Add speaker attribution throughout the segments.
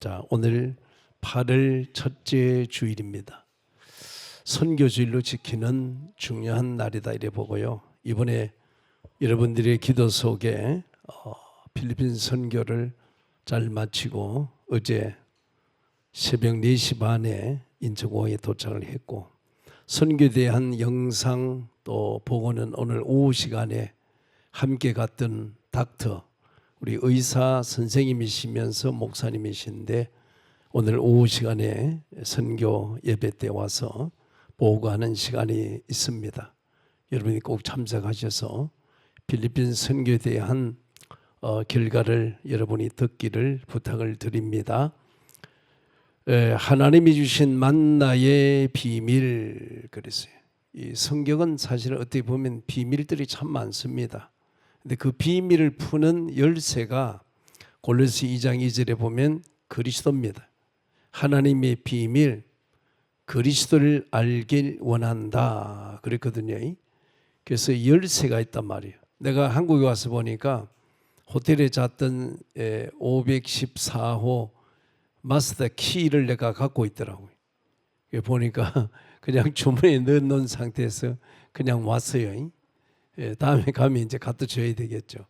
Speaker 1: 자, 오늘 8월 첫째 주일입니다. 선교주일로 지키는 중요한 날이다 이래 보고요. 이번에 여러분들의 기도 속에 필리핀 선교를 잘 마치고 어제 새벽 4시 반에 인천공항에 도착을 했고, 선교에 대한 영상 또 보고는 오늘 오후 시간에 함께 갔던 닥터, 우리 의사 선생님이시면서 목사님이신데 오늘 오후 시간에 선교 예배 때 와서 보고하는 시간이 있습니다. 여러분이 꼭 참석하셔서 필리핀 선교에 대한 결과를 여러분이 듣기를 부탁을 드립니다. 하나님이 주신 만나의 비밀, 그랬어요. 이 성경은 사실 어떻게 보면 비밀들이 참 많습니다. 근데 그 비밀을 푸는 열쇠가 골로새 2장 2절에 보면 그리스도입니다. 하나님의 비밀, 그리스도를 알길 원한다 그랬거든요. 그래서 열쇠가 있단 말이에요. 내가 한국에 와서 보니까 호텔에 잤던 514호 마스터 키를 내가 갖고 있더라고요. 보니까 그냥 주머니에 넣어놓은 상태에서 그냥 왔어요. 다음에 가면 이제 갖다 줘야 되겠죠.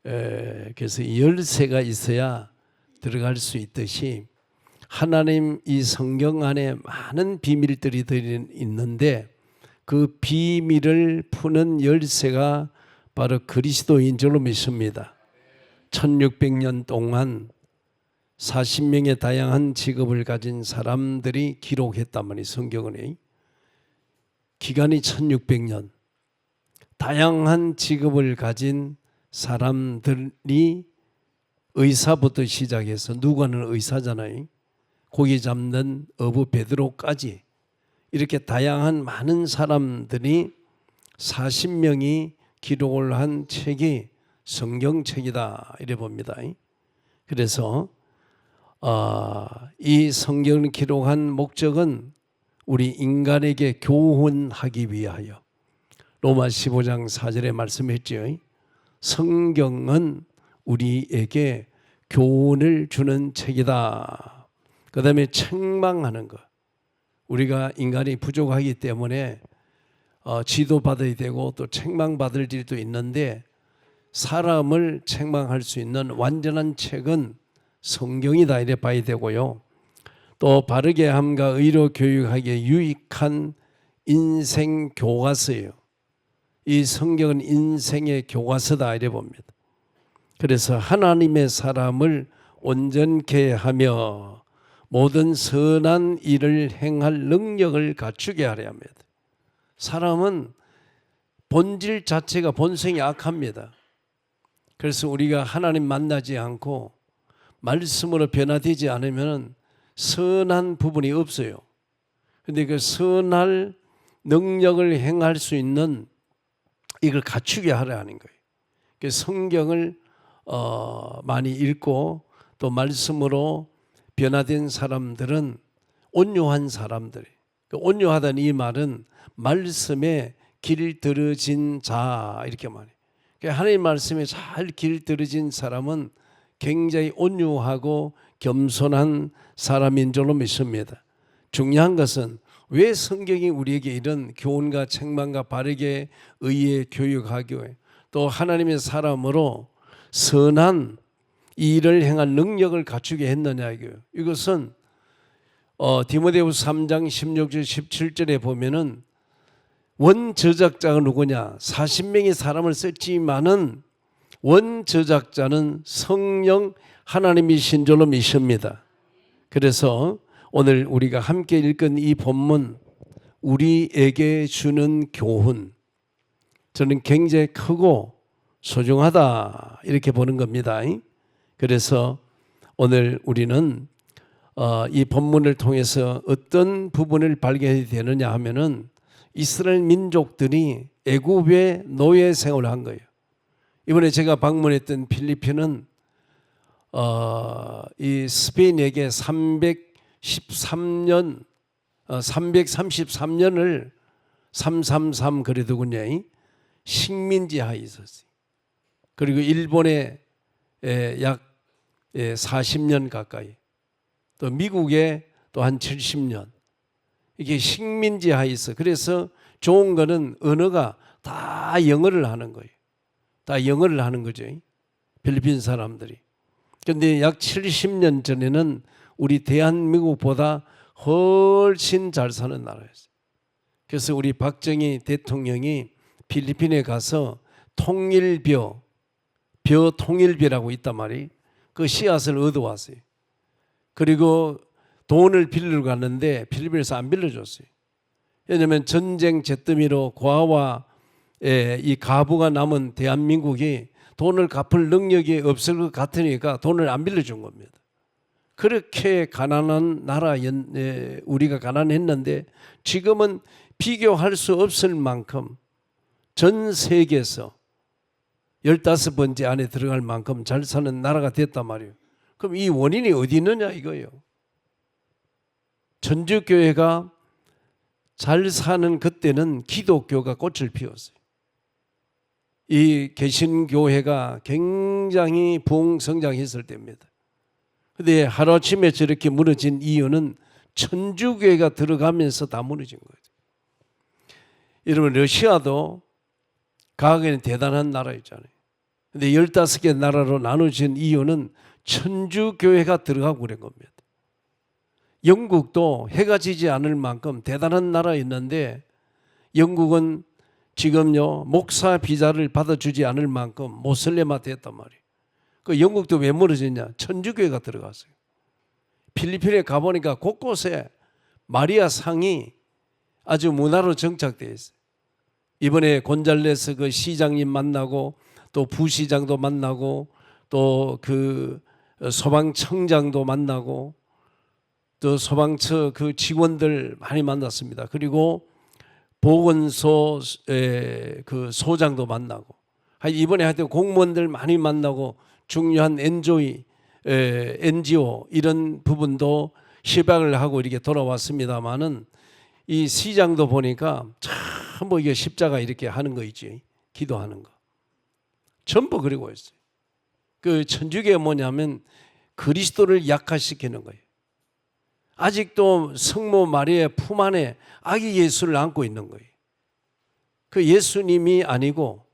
Speaker 1: 그래서 열쇠가 있어야 들어갈 수 있듯이 하나님 이 성경 안에 많은 비밀들이 있는데 그 비밀을 푸는 열쇠가 바로 그리스도인 줄로 믿습니다. 1600년 동안 40명의 다양한 직업을 가진 사람들이 기록했단 말이에요. 성경은 기간이 1600년, 다양한 직업을 가진 사람들이 의사부터 시작해서 누구는 의사잖아요. 고기 잡는 어부 베드로까지 이렇게 다양한 많은 사람들이 40명이 기록을 한 책이 성경책이다 이래 봅니다. 그래서 이 성경을 기록한 목적은 우리 인간에게 교훈하기 위하여, 로마 15장 4절에 말씀했죠. 성경은 우리에게 교훈을 주는 책이다. 그 다음에 책망하는 것. 우리가 인간이 부족하기 때문에 지도받아야 되고 또 책망받을 일도 있는데 사람을 책망할 수 있는 완전한 책은 성경이다 이래 봐야 되고요. 또 바르게 함과 의로 교육하기에 유익한 인생 교과서예요. 이 성경은 인생의 교과서다 이래 봅니다. 그래서 하나님의 사람을 온전케 하며 모든 선한 일을 행할 능력을 갖추게 하려 합니다. 사람은 본질 자체가 본성이 악합니다. 그래서 우리가 하나님 만나지 않고 말씀으로 변화되지 않으면 선한 부분이 없어요. 그런데 그 선할 능력을 행할 수 있는 이걸 갖추게 하려 하는 거예요. 그래서 성경을 많이 읽고 또 말씀으로 변화된 사람들은 온유한 사람들이. 온유하다는 이 말은 말씀에 길 들어진 자 이렇게 말해요. 하나님 말씀에 잘 길 들어진 사람은 굉장히 온유하고 겸손한 사람인 줄로 믿습니다. 중요한 것은 왜 성경이 우리에게 이런 교훈과 책망과 바르게 의에 교육하기 위해 또 하나님의 사람으로 선한 일을 행할 능력을 갖추게 했느냐 이거예요. 이것은 디모데후서 3장 16절 17절에 보면은 원저작자가 누구냐? 40명의 사람을 썼지만은 원저작자는 성령 하나님이신 줄로 믿습니다. 그래서 오늘 우리가 함께 읽은 이 본문, 우리에게 주는 교훈, 저는 굉장히 크고 소중하다 이렇게 보는 겁니다. 그래서 오늘 우리는 이 본문을 통해서 어떤 부분을 발견해야 되느냐 하면은 이스라엘 민족들이 애굽의 노예 생활을 한 거예요. 이번에 제가 방문했던 필리핀은 이 스페인에게 333년을 333 그래도군요. 식민지하에 있었어요. 그리고 일본에 약 40년 가까이 또 미국에 또 한 70년. 이게 식민지하에 있어. 그래서 좋은 거는 언어가 다 영어를 하는 거예요. 다 영어를 하는 거죠. 필리핀 사람들이. 그런데 약 70년 전에는 우리 대한민국보다 훨씬 잘 사는 나라였어요. 그래서 우리 박정희 대통령이 필리핀에 가서 통일벼, 벼 통일벼라고 있단 말이에요. 그 씨앗을 얻어왔어요. 그리고 돈을 빌리러 갔는데 필리핀에서 안 빌려줬어요. 왜냐하면 전쟁 잿더미로 고아와 이 가부가 남은 대한민국이 돈을 갚을 능력이 없을 것 같으니까 돈을 안 빌려준 겁니다. 그렇게 가난한 나라, 우리가 가난했는데 지금은 비교할 수 없을 만큼 전 세계에서 15번째 안에 들어갈 만큼 잘 사는 나라가 됐단 말이에요. 그럼 이 원인이 어디 있느냐 이거예요. 천주교회가 잘 사는 그때는 기독교가 꽃을 피웠어요. 이 개신교회가 굉장히 부흥성장했을 때입니다. 그런데 하루아침에 저렇게 무너진 이유는 천주교회가 들어가면서 다 무너진 거죠. 여러분 러시아도 과거에는 대단한 나라였잖아요. 그런데 15개 나라로 나눠진 이유는 천주교회가 들어가고 그런 겁니다. 영국도 해가 지지 않을 만큼 대단한 나라였는데 영국은 지금요 목사 비자를 받아주지 않을 만큼 모슬레마 됐단 말이에요. 그 영국도 왜 무너졌냐? 천주교회가 들어갔어요. 필리핀에 가보니까 곳곳에 마리아 상이 아주 문화로 정착되어 있어요. 이번에 곤잘레스 그 시장님 만나고 또 부시장도 만나고 또 그 소방청장도 만나고 또 소방처 그 직원들 많이 만났습니다. 그리고 보건소 그 소장도 만나고 이번에 하여튼 공무원들 많이 만나고 중요한 NGO 이런 부분도 협약을 하고 이렇게 돌아왔습니다만은 이 시장도 보니까 참 뭐 이게 십자가 이렇게 하는 거 있지, 기도하는 거 전부 그리고 있어요. 그 천주교가 뭐냐면 그리스도를 약화시키는 거예요. 아직도 성모 마리아의 품 안에 아기 예수를 안고 있는 거예요. 그 예수님이 아니고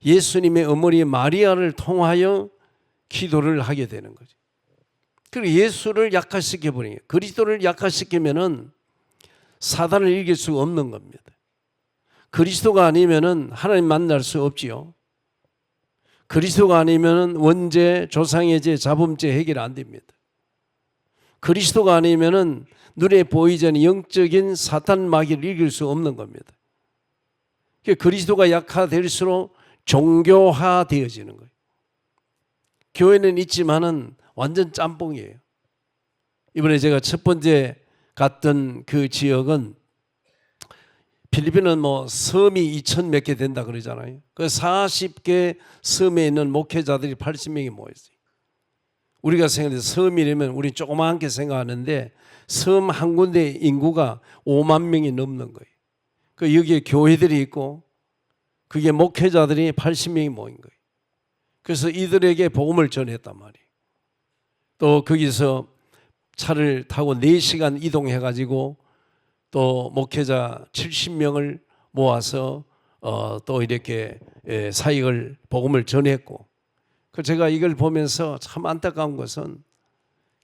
Speaker 1: 예수님의 어머니 마리아를 통하여 기도를 하게 되는 거죠. 그리고 예수를 약화시켜 버리는 거예요. 그리스도를 약화시키면은 사단을 이길 수가 없는 겁니다. 그리스도가 아니면은 하나님 만날 수 없지요. 그리스도가 아니면은 원죄, 조상의 죄, 자범죄 해결 안 됩니다. 그리스도가 아니면은 눈에 보이지 않는 영적인 사탄 마귀를 이길 수 없는 겁니다. 그리스도가 약화될수록 종교화되어지는 거예요. 교회는 있지만은 완전 짬뽕이에요. 이번에 제가 첫 번째 갔던 그 지역은 필리핀은 뭐 섬이 2,000 몇 개 된다 그러잖아요. 그 40개 섬에 있는 목회자들이 80명이 모였어요. 우리가 생각해서 섬이라면 우리 조그맣게 생각하는데 섬 한 군데 인구가 5만 명이 넘는 거예요. 그 여기에 교회들이 있고 그게 목회자들이 80명이 모인 거예요. 그래서 이들에게 복음을 전했단 말이에요. 또 거기서 차를 타고 4시간 이동해가지고 또 목회자 70명을 모아서 또 이렇게 사역을 복음을 전했고, 그 제가 이걸 보면서 참 안타까운 것은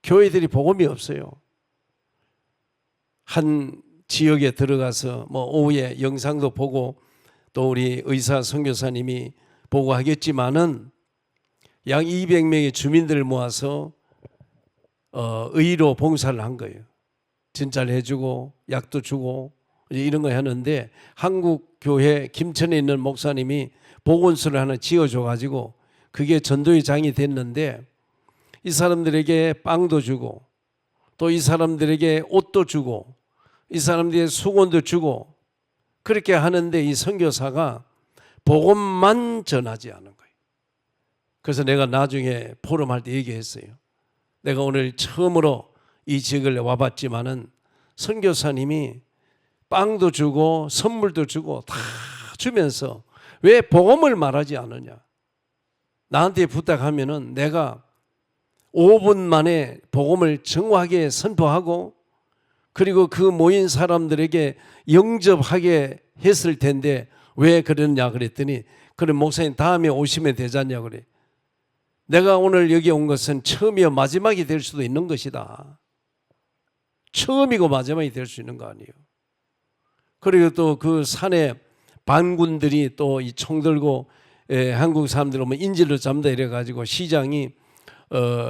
Speaker 1: 교회들이 복음이 없어요. 한 지역에 들어가서 뭐 오후에 영상도 보고 또 우리 의사 선교사님이 보고 하겠지만은 약 200명의 주민들을 모아서 의로 봉사를 한 거예요. 진짜를 해주고 약도 주고 이런 거 하는데 한국 교회 김천에 있는 목사님이 보건소를 하나 지어줘가지고 그게 전도의 장이 됐는데 이 사람들에게 빵도 주고 또 이 사람들에게 옷도 주고 이 사람들에게 수건도 주고 그렇게 하는데 이 선교사가 복음만 전하지 않은 거예요. 그래서 내가 나중에 포럼할 때 얘기했어요. 내가 오늘 처음으로 이 지역을 와봤지만은 선교사님이 빵도 주고 선물도 주고 다 주면서 왜 복음을 말하지 않느냐. 나한테 부탁하면은 내가 5분 만에 복음을 정확하게 선포하고 그리고 그 모인 사람들에게 영접하게 했을 텐데 왜 그러냐 그랬더니 그래 목사님 다음에 오시면 되잖냐 그래. 내가 오늘 여기 온 것은 처음이요 마지막이 될 수도 있는 것이다. 처음이고 마지막이 될 수 있는 거 아니에요. 그리고 또 그 산에 반군들이 또 이 총 들고 한국 사람들 오면 인질로 잡는다 이래가지고 시장이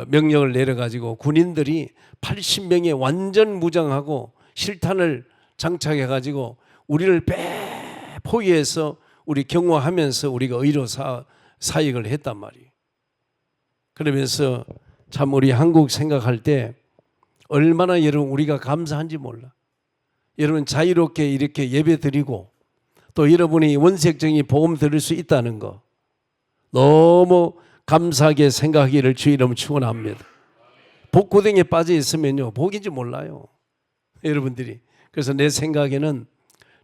Speaker 1: 명령을 내려가지고 군인들이 80명에 완전 무장하고 실탄을 장착해가지고 우리를 포위해서 우리 경호하면서 우리가 의료 사역을 했단 말이에요. 그러면서 참 우리 한국 생각할 때 얼마나 여러분 우리가 감사한지 몰라. 여러분 자유롭게 이렇게 예배 드리고 또 여러분이 원색적인 복음 들을 수 있다는 거 너무 감사하게 생각하기를 주 이름 축원합니다. 복고등에 빠져 있으면요 복인지 몰라요 여러분들이. 그래서 내 생각에는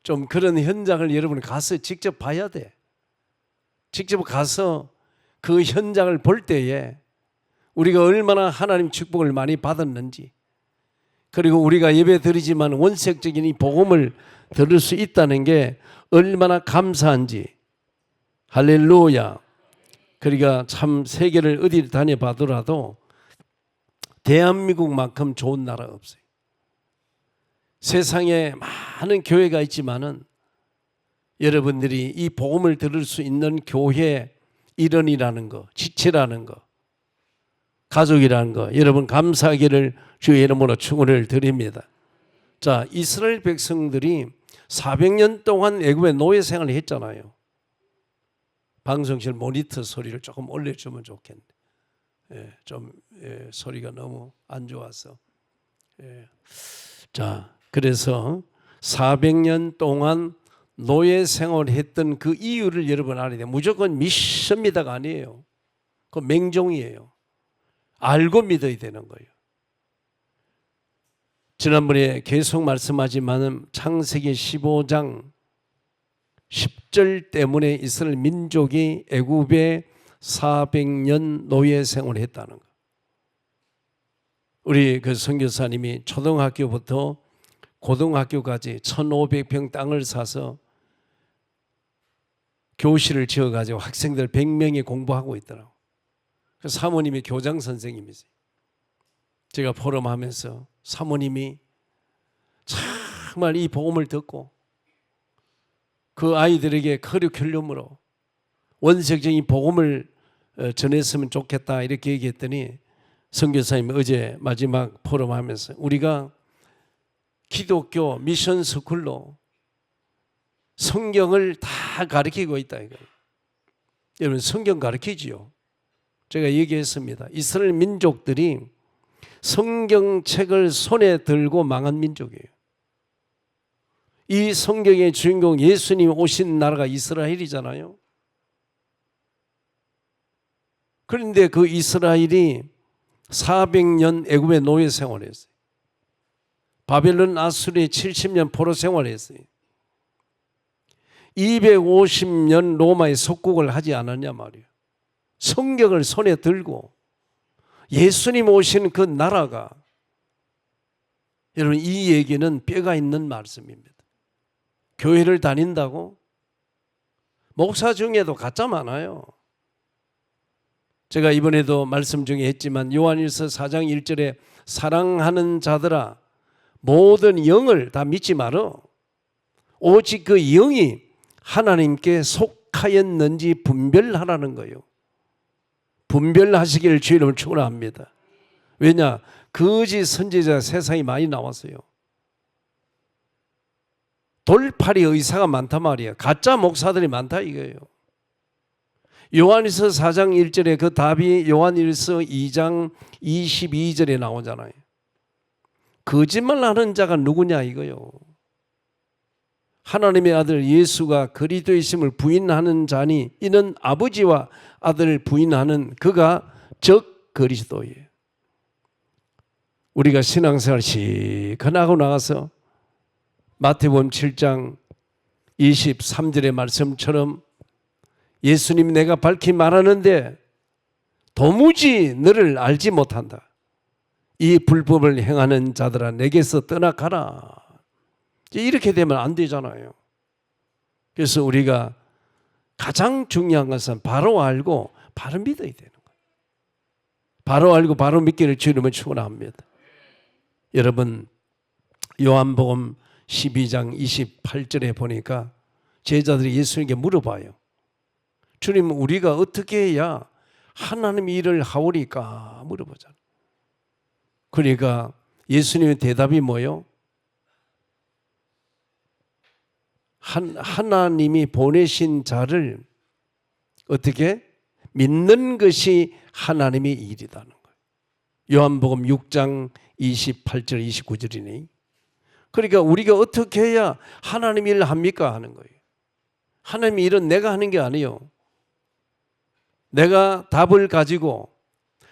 Speaker 1: 좀 그런 현장을 여러분이 가서 직접 봐야 돼. 직접 가서 그 현장을 볼 때에 우리가 얼마나 하나님 축복을 많이 받았는지 그리고 우리가 예배 드리지만 원색적인 이 복음을 들을 수 있다는 게 얼마나 감사한지. 할렐루야. 그러니까 참 세계를 어디를 다녀봐더라도 대한민국만큼 좋은 나라가 없어요. 세상에 많은 교회가 있지만은 여러분들이 이 복음을 들을 수 있는 교회 일원이라는 거, 지체라는 거, 가족이라는 거 여러분 감사하기를 주의 이름으로 축원을 드립니다. 자, 이스라엘 백성들이 400년 동안 애굽의 노예 생활을 했잖아요. 방송실 모니터 소리를 조금 올려주면 좋겠네. 소리가 너무 안 좋아서. 자, 그래서 400년 동안 노예 생활을 했던 그 이유를 여러분 알아야 돼요. 무조건 믿습니다가 아니에요. 그 맹종이에요. 알고 믿어야 되는 거예요. 지난번에 계속 말씀하지만 창세기 15장 10절 때문에 이스라엘 민족이 애굽에 400년 노예 생활을 했다는 거. 우리 그 선교사님이 초등학교부터 고등학교까지 1,500평 땅을 사서 교실을 지어가지고 학생들 100명이 공부하고 있더라고. 그 사모님이 교장 선생님이세요. 제가 포럼하면서 사모님이 정말 이 복음을 듣고 그 아이들에게 커리큘럼으로 원색적인 복음을 전했으면 좋겠다 이렇게 얘기했더니 선교사님이 어제 마지막 포럼하면서 우리가 기독교 미션 스쿨로 성경을 다 가르치고 있다 이거예요. 여러분 성경 가르치지요. 제가 얘기했습니다. 이스라엘 민족들이 성경책을 손에 들고 망한 민족이에요. 이 성경의 주인공 예수님 오신 나라가 이스라엘이잖아요. 그런데 그 이스라엘이 400년 애굽의 노예 생활했어요. 바벨론 아수르에 70년 포로 생활했어요. 250년 로마의 속국을 하지 않았냐 말이에요. 성경을 손에 들고 예수님 오신 그 나라가 여러분 이 얘기는 뼈가 있는 말씀입니다. 교회를 다닌다고 목사 중에도 가짜 많아요. 제가 이번에도 말씀 중에 했지만 요한일서 4장 1절에 사랑하는 자들아 모든 영을 다 믿지 말어. 오직 그 영이 하나님께 속하였는지 분별하라는 거예요. 분별하시기를 주의 이름으로 축원합니다. 왜냐? 거짓 선지자 세상에 많이 나왔어요. 돌팔이 의사가 많단 말이에요. 가짜 목사들이 많다 이거예요. 요한일서 4장 1절에 그 답이 요한일서 2장 22절에 나오잖아요. 거짓말하는 자가 누구냐 이거요. 하나님의 아들 예수가 그리스도이심을 부인하는 자니 이는 아버지와 아들을 부인하는 그가 적 그리스도예요. 우리가 신앙생활 시큰하고 나가서 마태복음 7장 23절의 말씀처럼 예수님 내가 밝히 말하는데 도무지 너를 알지 못한다. 이 불법을 행하는 자들아 내게서 떠나가라. 이렇게 되면 안 되잖아요. 그래서 우리가 가장 중요한 것은 바로 알고 바로 믿어야 되는 거예요. 바로 알고 바로 믿기를 주님은 축원합니다. 여러분 요한복음 12장 28절에 보니까 제자들이 예수님께 물어봐요. 주님, 우리가 어떻게 해야 하나님의 일을 하오리까 물어보잖아요. 그러니까 예수님의 대답이 뭐예요? 하나님이 보내신 자를 어떻게 믿는 것이 하나님의 일이라는 거예요. 요한복음 6장 28절 29절이네. 그러니까 우리가 어떻게 해야 하나님의 일을 합니까 하는 거예요. 하나님의 일은 내가 하는 게 아니에요. 내가 답을 가지고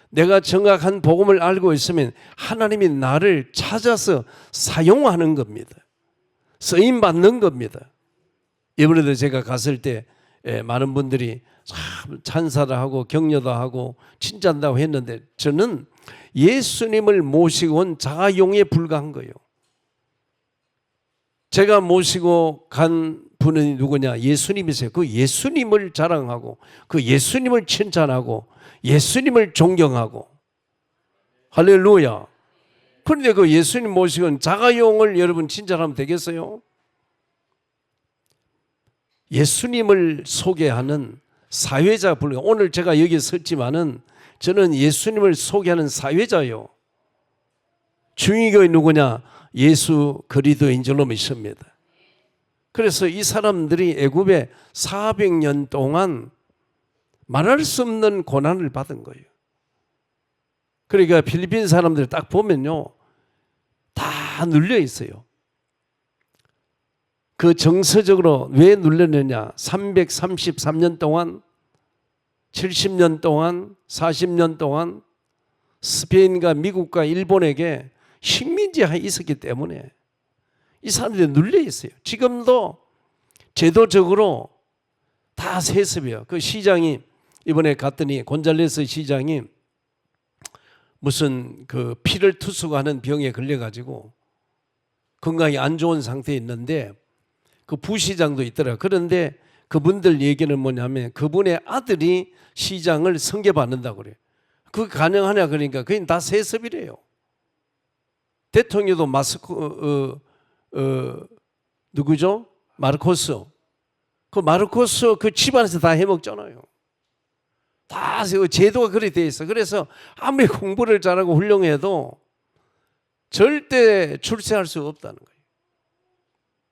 Speaker 1: 내가 정확한 복음을 알고 있으면 하나님이 나를 찾아서 사용하는 겁니다. 쓰임 받는 겁니다. 이번에도 제가 갔을 때 많은 분들이 참 찬사를 하고 격려도 하고 칭찬다고 했는데 저는 예수님을 모시고 온 자가용에 불과한 거예요. 제가 모시고 간 분은 누구냐? 예수님이세요. 그 예수님을 자랑하고 그 예수님을 칭찬하고 예수님을 존경하고 할렐루야. 그런데 그 예수님 모시고 온 자가용을 여러분 칭찬하면 되겠어요? 예수님을 소개하는 사회자 불러. 오늘 제가 여기 섰지만은 저는 예수님을 소개하는 사회자요. 중위교회 누구냐? 예수 그리스도인 줄로 믿습니다. 그래서 이 사람들이 애굽에 400년 동안 말할 수 없는 고난을 받은 거예요. 그러니까 필리핀 사람들 딱 보면요, 다 눌려 있어요. 그 정서적으로 왜 눌렸느냐? 333년 동안, 70년 동안, 40년 동안 스페인과 미국과 일본에게 식민지하에 있었기 때문에 이 사람들이 눌려 있어요. 지금도 제도적으로 다 세습이에요. 그 시장이 이번에 갔더니 곤잘레스 시장이 무슨 그 피를 투숙하는 병에 걸려가지고 건강이 안 좋은 상태에 있는데 그 부시장도 있더라고요. 그런데 그분들 얘기는 뭐냐면 그분의 아들이 시장을 선교받는다고 그래요. 그게 가능하냐 그러니까 그게 다 세습이래요. 대통령도 누구죠? 마르코스. 그 마르코스 그 집안에서 다 해먹잖아요. 다 제도가 그렇게 돼 있어. 그래서 아무리 공부를 잘하고 훌륭해도 절대 출세할 수 없다는 거예요.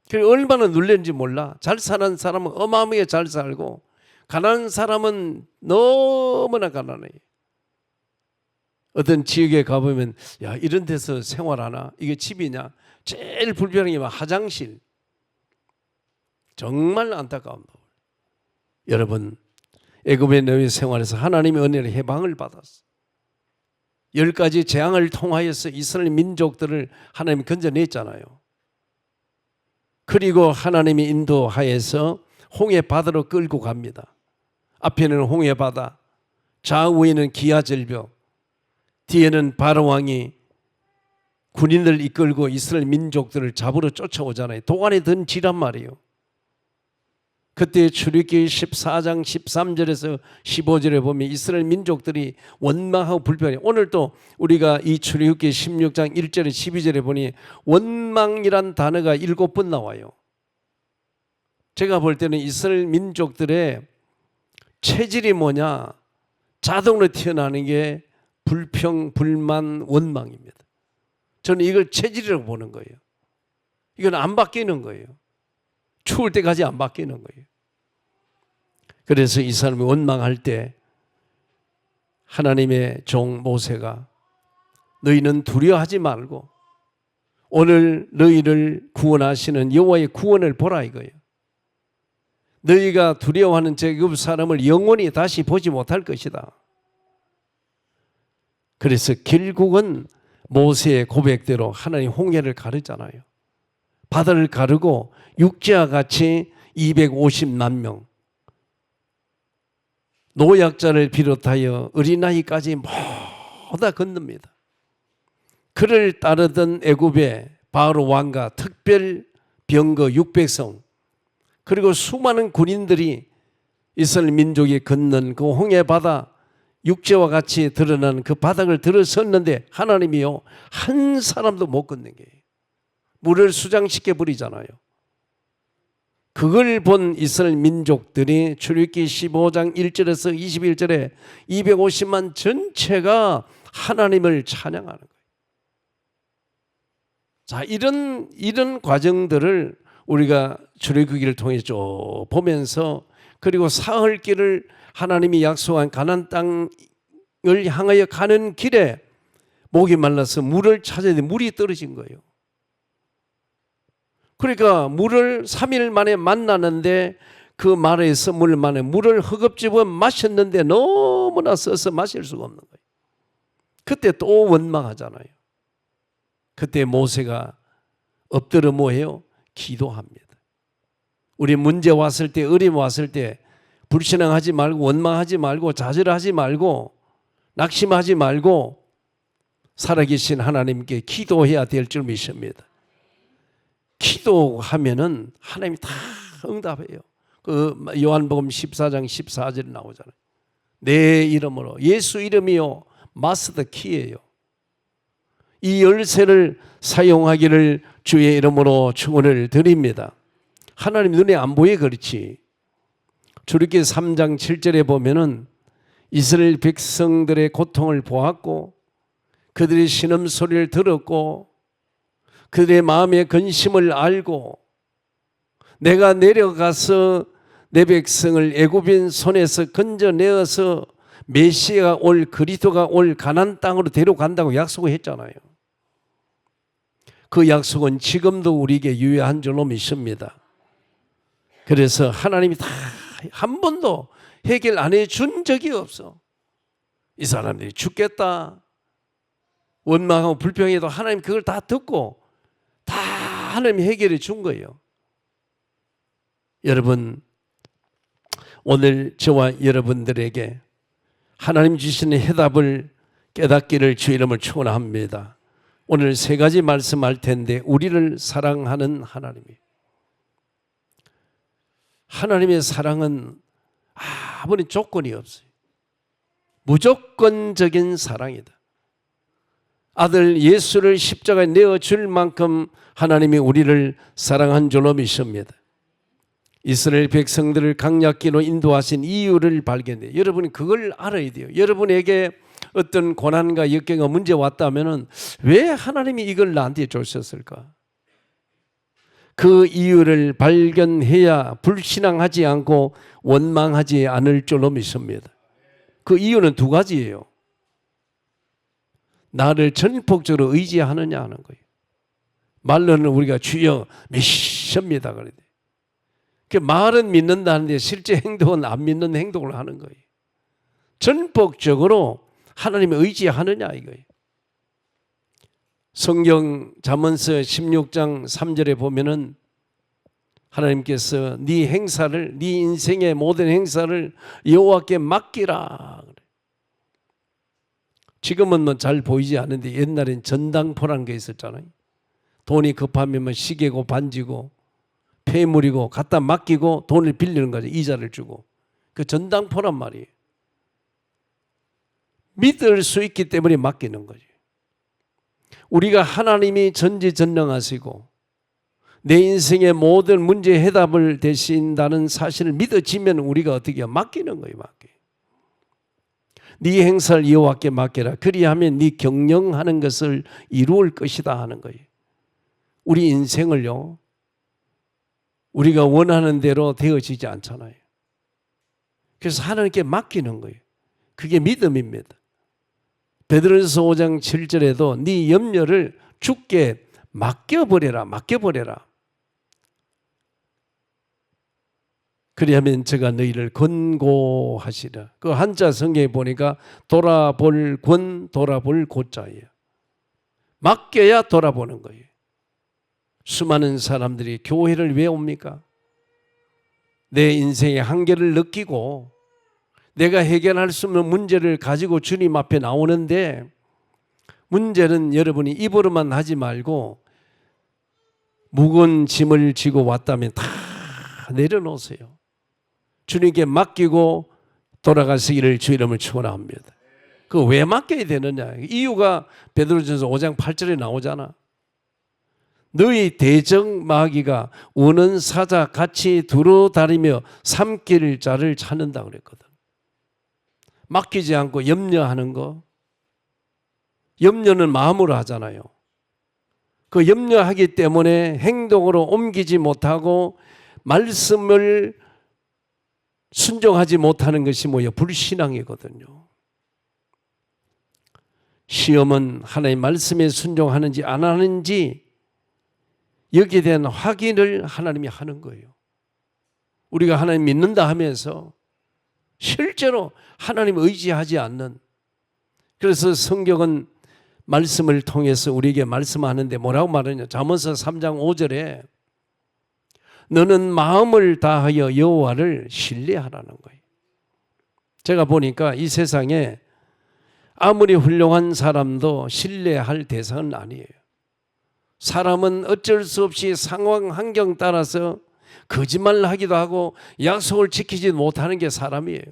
Speaker 1: 그리고 얼마나 눌렸는지 몰라. 잘 사는 사람은 어마어마하게 잘 살고 가난한 사람은 너무나 가난해. 어떤 지역에 가보면 야 이런 데서 생활하나? 이게 집이냐? 제일 불편한 게 화장실. 정말 안타까운 법. 여러분 애굽의 노예 생활에서 하나님의 은혜로 해방을 받았어. 10가지 재앙을 통하여서 이스라엘 민족들을 하나님이 건져냈잖아요. 그리고 하나님의 인도하에서 홍해바다로 끌고 갑니다. 앞에는 홍해바다, 좌우에는 기아절벽, 뒤에는 바로왕이 군인들 이끌고 이스라엘 민족들을 잡으러 쫓아오잖아요. 도관에 던지란 말이에요. 그때 출애굽기 14장 13절에서 15절에 보면 이스라엘 민족들이 원망하고 불평해. 오늘 또 우리가 이 출애굽기 16장 1절에 12절에 보니 원망이란 단어가 7번 나와요. 제가 볼 때는 이스라엘 민족들의 체질이 뭐냐? 자동으로 튀어나오는 게 불평, 불만, 원망입니다. 저는 이걸 체질이라고 보는 거예요. 이건 안 바뀌는 거예요. 추울 때까지 안 바뀌는 거예요. 그래서 이 사람이 원망할 때 하나님의 종 모세가 너희는 두려워하지 말고 오늘 너희를 구원하시는 여호와의 구원을 보라 이거예요. 너희가 두려워하는 저 애굽 사람을 영원히 다시 보지 못할 것이다. 그래서 결국은 모세의 고백대로 하나님 홍해를 가르잖아요. 바다를 가르고 육지와 같이 250만 명 노약자를 비롯하여 어린아이까지 모두 건넙니다. 그를 따르던 애굽의 바로 왕과 특별 병거 600성 그리고 수많은 군인들이 이스라엘 민족이 건넌 그 홍해바다 육지와 같이 드러난 그 바닥을 들어섰는데 하나님이요 한 사람도 못 건넌 게 물을 수장시켜 버리잖아요. 그걸 본 이스라엘 민족들이 출애굽기 15장 1절에서 21절에 250만 전체가 하나님을 찬양하는 거예요. 자, 이런 과정들을 우리가 출애굽기를 통해 쭉 보면서 그리고 사흘길을 하나님이 약속한 가나안 땅을 향하여 가는 길에 목이 말라서 물을 찾아야 돼. 물이 떨어진 거예요. 그러니까 물을 3일 만에 만나는데 그 말에서 물을 허겁지겁 마셨는데 너무나 써서 마실 수가 없는 거예요. 그때 또 원망하잖아요. 그때 모세가 엎드려 뭐해요? 기도합니다. 우리 문제 왔을 때, 어려움 왔을 때 불신앙하지 말고 원망하지 말고 좌절하지 말고 낙심하지 말고 살아계신 하나님께 기도해야 될 줄 믿습니다. 기도하면은 하나님이 다 응답해요. 그 요한복음 14장 14절에 나오잖아요. 내 이름으로 예수 이름이요 마스터 키예요. 이 열쇠를 사용하기를 주의 이름으로 축원을 드립니다. 하나님 눈에 안 보여 그렇지. 출애굽기 3장 7절에 보면은 이스라엘 백성들의 고통을 보았고 그들의 신음소리를 들었고 그들의 마음의 근심을 알고 내가 내려가서 내 백성을 애굽인 손에서 건져내어서 메시아가 올 그리스도가 올 가나안 땅으로 데려간다고 약속을 했잖아요. 그 약속은 지금도 우리에게 유효한 줄로 믿습니다. 그래서 하나님이 다 한 번도 해결 안 해준 적이 없어. 이 사람들이 죽겠다 원망하고 불평해도 하나님 그걸 다 듣고 다 하나님이 해결해 준 거예요. 여러분 오늘 저와 여러분들에게 하나님 주시는 해답을 깨닫기를 주 이름을 축원합니다. 오늘 세 가지 말씀할 텐데 우리를 사랑하는 하나님이에요. 하나님의 사랑은 아무리 조건이 없어요. 무조건적인 사랑이다. 아들 예수를 십자가에 내어줄 만큼 하나님이 우리를 사랑한 줄로 믿습니다. 이스라엘 백성들을 강약기로 인도하신 이유를 발견해요. 여러분이 그걸 알아야 돼요. 여러분에게 어떤 고난과 역경과 문제 왔다면 왜 하나님이 이걸 나한테 주셨을까? 그 이유를 발견해야 불신앙하지 않고 원망하지 않을 줄로 믿습니다. 그 이유는 두 가지예요. 나를 전폭적으로 의지하느냐 하는 거예요. 말로는 우리가 주여 믿습니다 그래요. 그 말은 믿는다는데 실제 행동은 안 믿는 행동을 하는 거예요. 전폭적으로 하나님을 의지하느냐 이거예요. 성경 잠언서 16장 3절에 보면은 하나님께서 네 행사를 네 인생의 모든 행사를 여호와께 맡기라. 지금은 뭐 잘 보이지 않는데 옛날엔 전당포라는 게 있었잖아요. 돈이 급하면 시계고 반지고 폐물이고 갖다 맡기고 돈을 빌리는 거죠. 이자를 주고. 그 전당포란 말이에요. 믿을 수 있기 때문에 맡기는 거죠. 우리가 하나님이 전지전능하시고 내 인생의 모든 문제 해답을 되신다는 사실을 믿어지면 우리가 어떻게 해요? 맡기는 거예요. 네 행사를 여호와께 맡겨라. 그리하면 네 경영하는 것을 이루을 것이다 하는 거예요. 우리 인생을요 우리가 원하는 대로 되어지지 않잖아요. 그래서 하나님께 맡기는 거예요. 그게 믿음입니다. 베드로전서 5장 7절에도 네 염려를 주께 맡겨버려라. 그리하면 제가 너희를 권고하시라. 그 한자 성경에 보니까 돌아볼 권, 돌아볼 고자예요. 맡겨야 돌아보는 거예요. 수많은 사람들이 교회를 왜 옵니까? 내 인생의 한계를 느끼고 내가 해결할 수 없는 문제를 가지고 주님 앞에 나오는데, 문제는 여러분이 입으로만 하지 말고 무거운 짐을 지고 왔다면 다 내려놓으세요. 주님께 맡기고 돌아가시기를 주 이름을 축원합니다. 그거 왜 맡겨야 되느냐? 이유가 베드로전서 5장 8절에 나오잖아. 너희 대적 마귀가 우는 사자 같이 두루 다니며 삼킬 자를 찾는다 그랬거든. 맡기지 않고 염려하는 거. 염려는 마음으로 하잖아요. 그 염려하기 때문에 행동으로 옮기지 못하고 말씀을 순종하지 못하는 것이 뭐예요? 불신앙이거든요. 시험은 하나님 말씀에 순종하는지 안 하는지 여기에 대한 확인을 하나님이 하는 거예요. 우리가 하나님 믿는다 하면서 실제로 하나님 의지하지 않는, 그래서 성경은 말씀을 통해서 우리에게 말씀하는데 뭐라고 말하냐? 잠언서 3장 5절에 너는 마음을 다하여 여호와를 신뢰하라는 거예요. 제가 보니까 이 세상에 아무리 훌륭한 사람도 신뢰할 대상은 아니에요. 사람은 어쩔 수 없이 상황 환경 따라서 거짓말을 하기도 하고 약속을 지키지 못하는 게 사람이에요.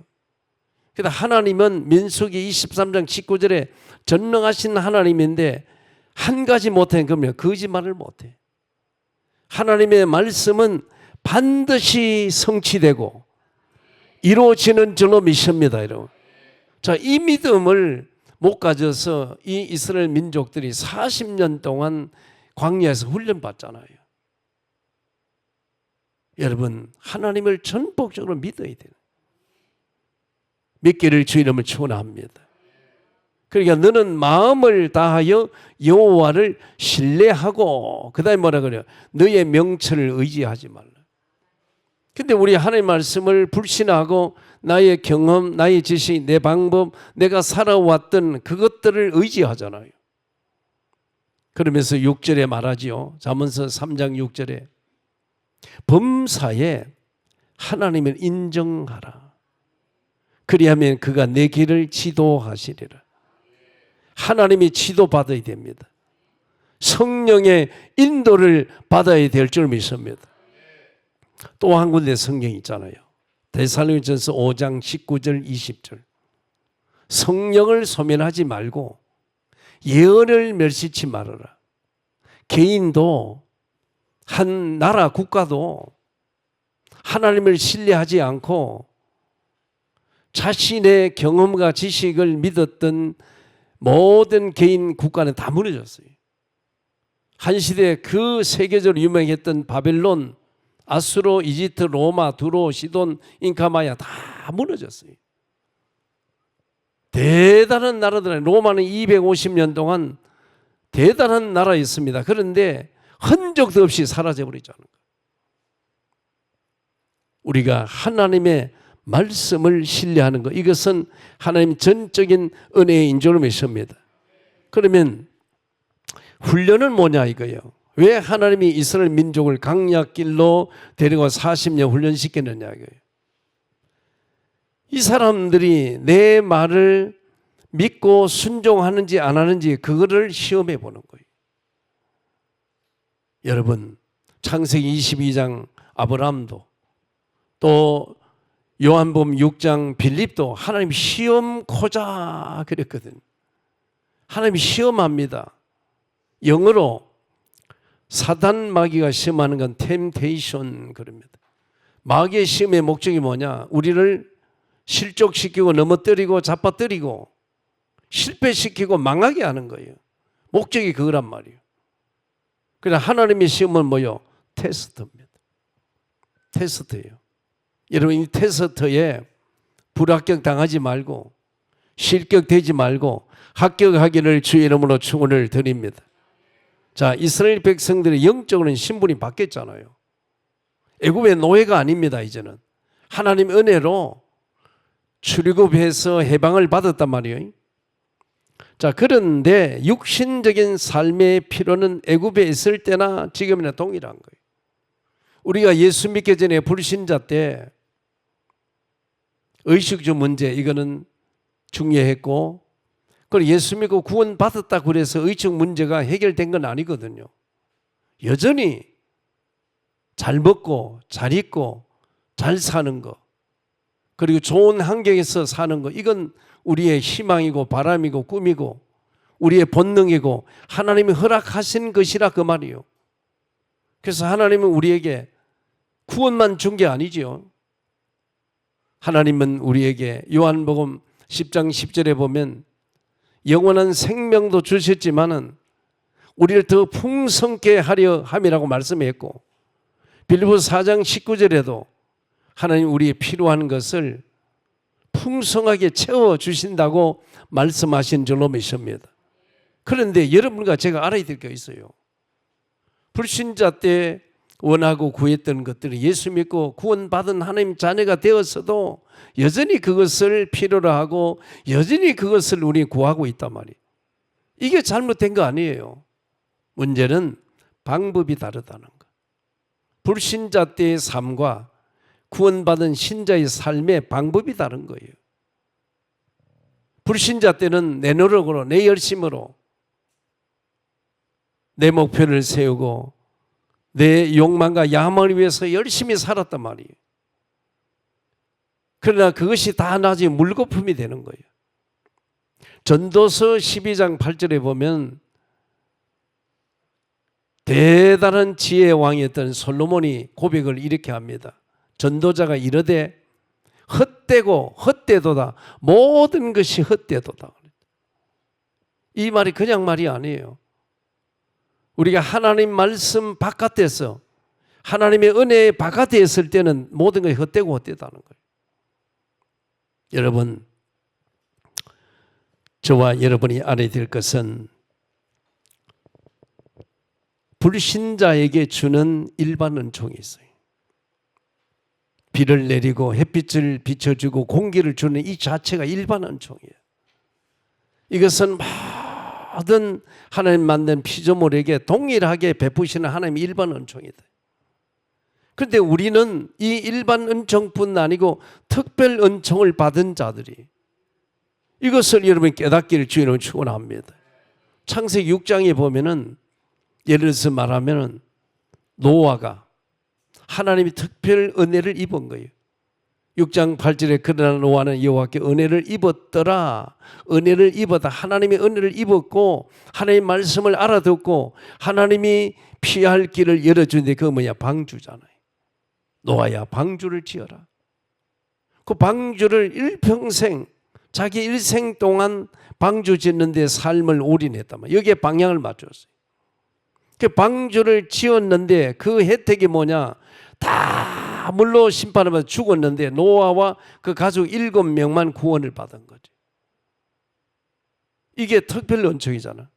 Speaker 1: 그런데 하나님은 민수기 23장 19절에 전능하신 하나님인데 한 가지 못해, 그러면 거짓말을 못해. 하나님의 말씀은 반드시 성취되고 이루어지는 줄로 믿습니다, 여러분. 자, 이 믿음을 못 가져서 이 이스라엘 민족들이 40년 동안 광야에서 훈련받잖아요. 여러분, 하나님을 전폭적으로 믿어야 돼요. 믿기를 주 이름을 축원합니다. 그러니까 너는 마음을 다하여 여호와를 신뢰하고, 그 다음에 뭐라 그래요? 너의 명철을 의지하지 말라. 근데 우리 하나님 말씀을 불신하고 나의 경험, 나의 지식, 내 방법, 내가 살아왔던 그것들을 의지하잖아요. 그러면서 6절에 말하지요. 잠언서 3장 6절에 범사에 하나님을 인정하라. 그리하면 그가 내 길을 지도하시리라. 하나님이 지도받아야 됩니다. 성령의 인도를 받아야 될 줄 믿습니다. 또 한 군데 성경이 있잖아요. 데살로니가전서 5장 19절 20절. 성령을 소멸하지 말고 예언을 멸시치 말아라. 개인도 한 나라 국가도 하나님을 신뢰하지 않고 자신의 경험과 지식을 믿었던 모든 개인 국가는 다 무너졌어요. 한 시대 그 세계적으로 유명했던 바벨론, 아수로, 이집트, 로마, 두로, 시돈, 잉카마야 다 무너졌어요. 대단한 나라들, 로마는 250년 동안 대단한 나라였습니다. 그런데 흔적도 없이 사라져버리자는 거예요. 우리가 하나님의 말씀을 신뢰하는 것, 이것은 하나님 전적인 은혜의 인조를 믿습니다. 그러면 훈련은 뭐냐 이거예요. 왜 하나님이 이스라엘 민족을 강약길로 데리고 40년 훈련시켰느냐 이거예요. 이 사람들이 내 말을 믿고 순종하는지 안 하는지 그거를 시험해 보는 거예요. 여러분, 창세기 22장 아브라함도, 또 요한복음 6장 빌립도 하나님 시험코자 그랬거든. 하나님 시험합니다. 영어로 사단 마귀가 시험하는 건 템테이션 그럽니다. 마귀의 시험의 목적이 뭐냐? 우리를 실족시키고 넘어뜨리고 잡아뜨리고 실패시키고 망하게 하는 거예요. 목적이 그거란 말이에요. 그러나 하나님의 시험은 뭐예요? 테스트입니다. 테스트예요. 여러분, 이 테스트에 불합격 당하지 말고 실격되지 말고 합격하기를 주의 이름으로 축원을 드립니다. 자, 이스라엘 백성들의 영적으로는 신분이 바뀌었잖아요. 애굽의 노예가 아닙니다. 이제는 하나님 은혜로 출애굽해서 해방을 받았단 말이에요. 자, 그런데 육신적인 삶의 필요는 애굽에 있을 때나 지금이나 동일한 거예요. 우리가 예수 믿기 전에 불신자 때 의식주 문제 이거는 중요했고, 그리고 예수 믿고 구원받았다고 그래서 의식 문제가 해결된 건 아니거든요. 여전히 잘 먹고 잘 입고 잘 사는 거, 그리고 좋은 환경에서 사는 거, 이건 우리의 희망이고 바람이고 꿈이고 우리의 본능이고 하나님이 허락하신 것이라 그 말이요. 그래서 하나님은 우리에게 구원만 준 게 아니지요. 하나님은 우리에게 요한복음 10장 10절에 보면 영원한 생명도 주셨지만은 우리를 더 풍성케 하려 함이라고 말씀했고, 빌립보서 4장 19절에도 하나님 우리의 필요한 것을 풍성하게 채워주신다고 말씀하신 줄로 믿습니다. 그런데 여러분과 제가 알아야 될 게 있어요. 불신자 때 원하고 구했던 것들이 예수 믿고 구원받은 하나님 자녀가 되었어도 여전히 그것을 필요로 하고 여전히 그것을 우리 구하고 있단 말이에요. 이게 잘못된 거 아니에요. 문제는 방법이 다르다는 거. 불신자 때의 삶과 구원받은 신자의 삶의 방법이 다른 거예요. 불신자 때는 내 노력으로, 내 열심으로 내 목표를 세우고 내 욕망과 야망을 위해서 열심히 살았단 말이에요. 그러나 그것이 다 나중에 물거품이 되는 거예요. 전도서 12장 8절에 보면 대단한 지혜의 왕이었던 솔로몬이 고백을 이렇게 합니다. 전도자가 이르되 헛되고 헛되도다. 모든 것이 헛되도다. 이 말이 그냥 말이 아니에요. 우리가 하나님 말씀 바깥에서 하나님의 은혜 바깥에 있을 때는 모든 것이 헛되고 헛되다는 거예요. 여러분, 저와 여러분이 알아야 될 것은 불신자에게 주는 일반 은총이 있어요. 비를 내리고 햇빛을 비춰주고 공기를 주는 이 자체가 일반 은총이에요. 이것은 모든 하나님 만든 피조물에게 동일하게 베푸시는 하나님의 일반 은총이다. 그런데 우리는 이 일반 은총뿐 아니고 특별 은총을 받은 자들이, 이것을 여러분 깨닫기를 주님으로 축원합니다. 창세기 6장에 보면은 예를 들어서 말하면은 노아가 하나님이 특별 은혜를 입은 거예요. 6장 8절에 그러나 노아는 여호와께 은혜를 입었더라. 은혜를 입었다. 하나님의 은혜를 입었고 하나님의 말씀을 알아듣고 하나님이 피할 길을 열어주는데 그거 뭐냐? 방주잖아요. 노아야 방주를 지어라. 그 방주를 일평생 자기 일생 동안 방주 짓는 데 삶을 올인했단 말이에요. 여기에 방향을 맞췄어요. 그 방주를 지었는데 그 혜택이 뭐냐? 다 물로 심판을 받아 죽었는데 노아와 그 가족 7명만 구원을 받은 거죠. 이게 특별 은총이잖아.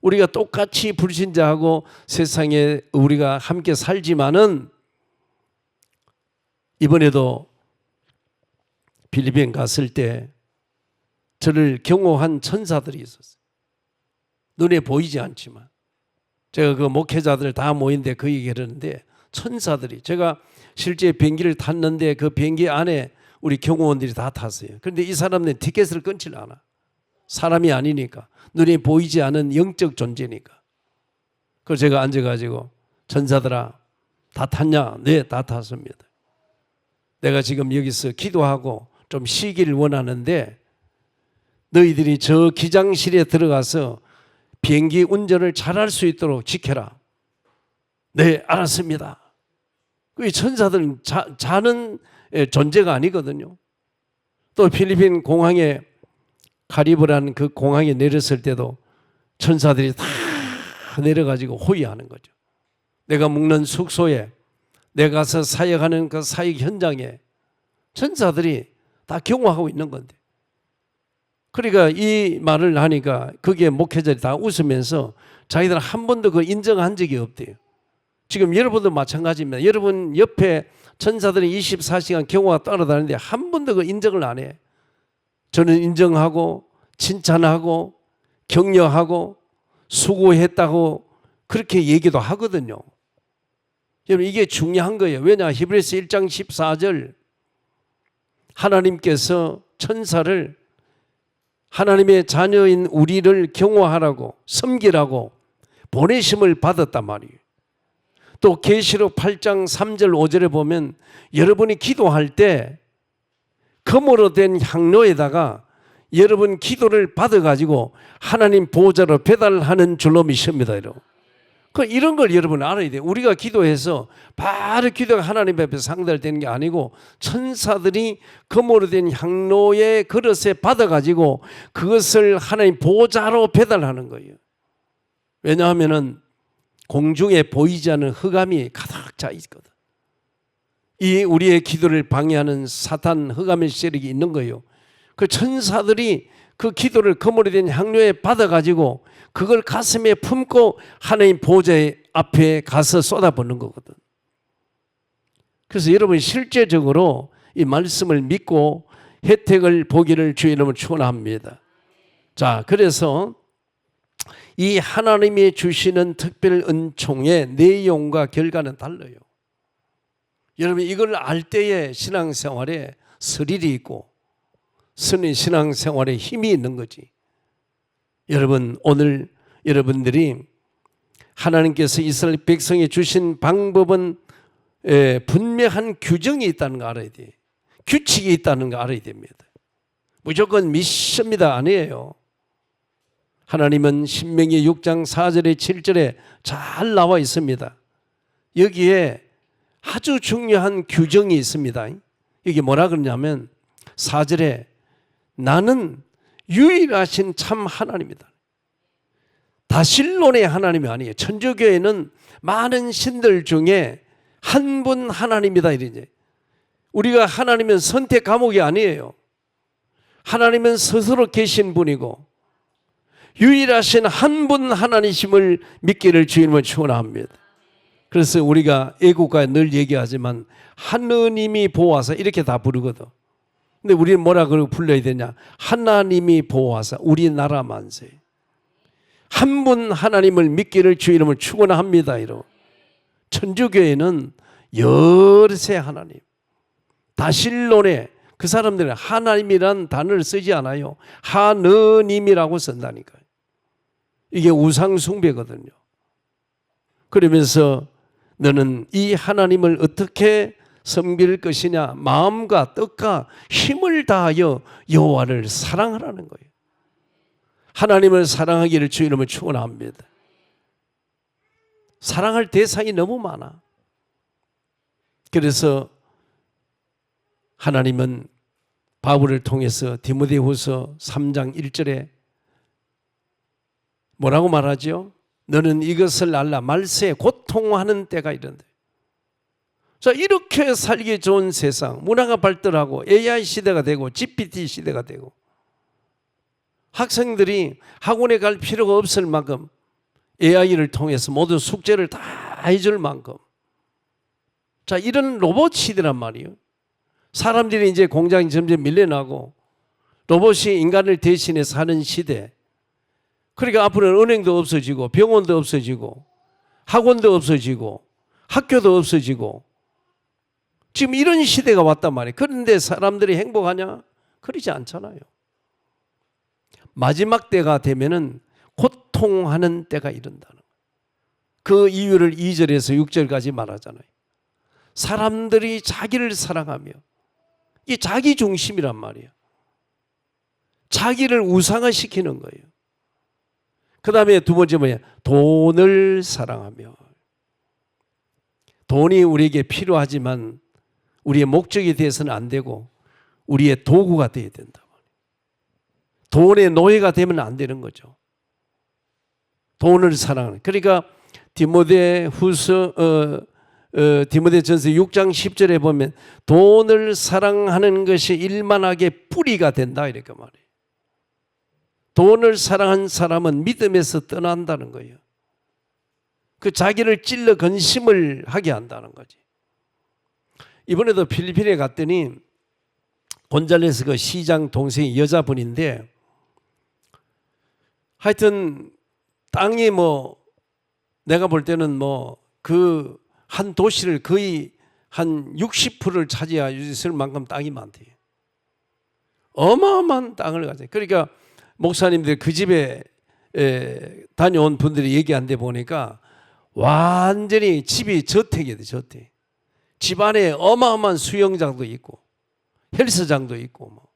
Speaker 1: 우리가 똑같이 불신자하고 세상에 우리가 함께 살지만은 이번에도 필리핀 갔을 때 저를 경호한 천사들이 있었어요. 눈에 보이지 않지만 제가 그 목회자들 다 모인데 그 얘기를 했는데 천사들이, 제가 실제 비행기를 탔는데 그 비행기 안에 우리 경호원들이 다 탔어요. 그런데 이 사람들은 티켓을 끊질 않아. 사람이 아니니까, 눈에 보이지 않은 영적 존재니까. 그래서 제가 앉아가지고 천사들아 다 탔냐? 네, 다 탔습니다. 내가 지금 여기서 기도하고 좀 쉬기를 원하는데 너희들이 저 기장실에 들어가서 비행기 운전을 잘할 수 있도록 지켜라. 네, 알았습니다. 그 천사들은 자는 존재가 아니거든요. 또 필리핀 공항에 카리브라는 그 공항에 내렸을 때도 천사들이 다 내려가지고 호위하는 거죠. 내가 묵는 숙소에, 내가 가서 사역하는 그 사역 현장에 천사들이 다 경호하고 있는 건데. 그러니까 이 말을 하니까 거기에 목회자들이 다 웃으면서 자기들은 한 번도 그걸 인정한 적이 없대요. 지금 여러분도 마찬가지입니다. 여러분 옆에 천사들이 24시간 경호가 따라다니는데 한 번도 그걸 인정을 안 해. 저는 인정하고 칭찬하고 격려하고 수고했다고 그렇게 얘기도 하거든요. 여러분 이게 중요한 거예요. 왜냐? 히브리서 1장 14절 하나님께서 천사를 하나님의 자녀인 우리를 경호하라고 섬기라고 보내심을 받았단 말이에요. 또 계시록 8장 3절 5절에 보면 여러분이 기도할 때 금으로 된 향로에다가 여러분 기도를 받아가지고 하나님 보호자로 배달하는 줄로 믿습니다. 이런 걸 여러분 알아야 돼요. 우리가 기도해서 바로 기도가 하나님 앞에 상달되는 게 아니고 천사들이 금으로 된 향로의 그릇에 받아가지고 그것을 하나님 보호자로 배달하는 거예요. 왜냐하면 공중에 보이지 않는 흑암이 가득 차 있거든. 이 우리의 기도를 방해하는 사탄 흑암의 세력이 있는 거예요. 그 천사들이 그 기도를 금으로 된 향료에 받아가지고 그걸 가슴에 품고 하나님 보호자의 앞에 가서 쏟아붓는 거거든. 그래서 여러분 실제적으로 이 말씀을 믿고 혜택을 보기를 주의 이름으로 축원합니다. 자, 그래서 이 하나님이 주시는 특별 은총의 내용과 결과는 달라요. 여러분 이걸 알 때에 신앙생활에 스릴이 있고 선의 신앙생활에 힘이 있는 거지. 여러분 오늘 여러분들이 하나님께서 이스라엘 백성에 주신 방법은 분명한 규정이 있다는 거 알아야 돼. 규칙이 있다는 거 알아야 됩니다. 무조건 믿습니다 아니에요. 하나님은 신명기 6장 4절에 7절에 잘 나와 있습니다. 여기에 아주 중요한 규정이 있습니다. 이게 뭐라 그러냐면 4절에 나는 유일하신 참 하나님이다. 다실론의 하나님이 아니에요. 천주교에는 많은 신들 중에 한 분 하나님이다 이러지. 우리가 하나님은 선택 과목이 아니에요. 하나님은 스스로 계신 분이고 유일하신 한 분 하나님이심을 믿기를 주님을 축원합니다. 그래서 우리가 애국가에 늘 얘기하지만 하느님이 보호하사 이렇게 다 부르거든. 근데 우리는 뭐라 그러고 불러야 되냐? 하나님이 보호하사 우리나라 만세. 한 분 하나님을 믿기를 주 이름을 축원합니다. 이러. 천주교에는 열세 하나님. 다실론에 그 사람들은 하나님이란 단어를 쓰지 않아요. 하느님이라고 쓴다니까요. 이게 우상 숭배거든요. 그러면서 너는 이 하나님을 어떻게 섬길 것이냐? 마음과 뜻과 힘을 다하여 여호와를 사랑하라는 거예요. 하나님을 사랑하기를 주 이름으로 축원합니다. 사랑할 대상이 너무 많아. 그래서 하나님은 바울을 통해서 디모데후서 3장 1절에 뭐라고 말하죠? 너는 이것을 알라. 말세에 고통하는 때가 이른다. 자, 이렇게 살기 좋은 세상, 문화가 발달하고 AI 시대가 되고 GPT 시대가 되고 학생들이 학원에 갈 필요가 없을 만큼 AI를 통해서 모든 숙제를 다 해줄 만큼 자, 이런 로봇 시대란 말이에요. 사람들이 이제 공장이 점점 밀려나고 로봇이 인간을 대신해서 하는 시대. 그러니까 앞으로는 은행도 없어지고 병원도 없어지고 학원도 없어지고 학교도 없어지고 지금 이런 시대가 왔단 말이에요. 그런데 사람들이 행복하냐? 그러지 않잖아요. 마지막 때가 되면은 고통하는 때가 이른다는 거예요. 그 이유를 2절에서 6절까지 말하잖아요. 사람들이 자기를 사랑하며 이 자기 중심이란 말이에요. 자기를 우상화시키는 거예요. 그 다음에 두 번째 뭐냐? 돈을 사랑하며. 돈이 우리에게 필요하지만 우리의 목적이 되어서는 안 되고 우리의 도구가 되어야 된다. 돈의 노예가 되면 안 되는 거죠. 돈을 사랑하는. 그러니까 디모데전서 6장 10절에 보면 돈을 사랑하는 것이 일만하게 뿌리가 된다 이렇게 말해요. 돈을 사랑한 사람은 믿음에서 떠난다는 거예요. 그 자기를 찔러 근심을 하게 한다는 거지. 이번에도 필리핀에 갔더니 곤잘레스 그 시장 동생이 여자분인데 하여튼 땅이 뭐 내가 볼 때는 뭐 그 한 도시를 거의 한 60%를 차지할 만큼 땅이 많대요. 어마어마한 땅을 가져요. 그러니까 목사님들 그 집에 다녀온 분들이 얘기한 데 보니까 완전히 집이 저택이에요. 저택. 집 안에 어마어마한 수영장도 있고 헬스장도 있고 뭐.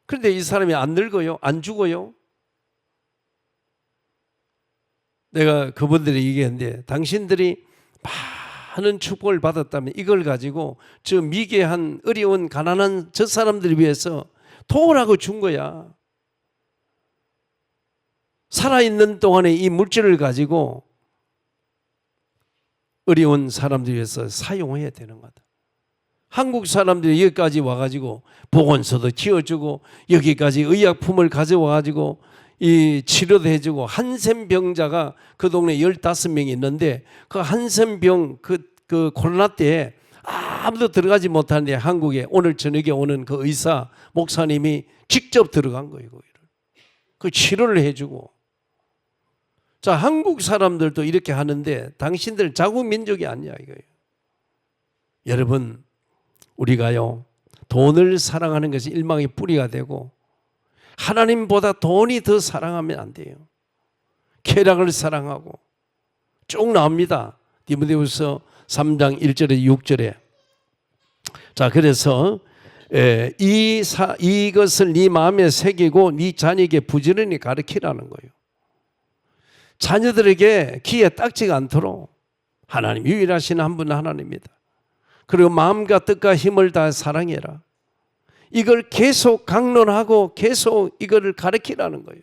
Speaker 1: 그런데 이 사람이 안 늙어요? 안 죽어요? 내가 그분들이 얘기했는데 당신들이 많은 축복을 받았다면 이걸 가지고 저 미개한 어려운 가난한 저 사람들을 위해서 도우라고 준 거야. 살아있는 동안에 이 물질을 가지고 어려운 사람들 위해서 사용해야 되는 거다. 한국 사람들이 여기까지 와가지고 보건소도 지어주고 여기까지 의약품을 가져와가지고 이 치료도 해주고 한센병자가 그 동네 15명이 있는데 그 한센병 그 코로나 때 아무도 들어가지 못하는데 한국에 오늘 저녁에 오는 그 의사 목사님이 직접 들어간 거예요. 그 치료를 해주고. 자, 한국 사람들도 이렇게 하는데 당신들 자국 민족이 아니야 이거예요. 여러분, 우리가요 돈을 사랑하는 것이 일망의 뿌리가 되고 하나님보다 돈이 더 사랑하면 안 돼요. 쾌락을 사랑하고 쭉 나옵니다. 디모데후서 3장 1절에 6절에. 자, 그래서 이것을 네 마음에 새기고 네 자녀에게 부지런히 가르치라는 거예요. 자녀들에게 귀에 딱지가 않도록 하나님 유일하신 한 분 하나님입니다. 그리고 마음과 뜻과 힘을 다해 사랑해라. 이걸 계속 강론하고 계속 이거를 가르치라는 거예요.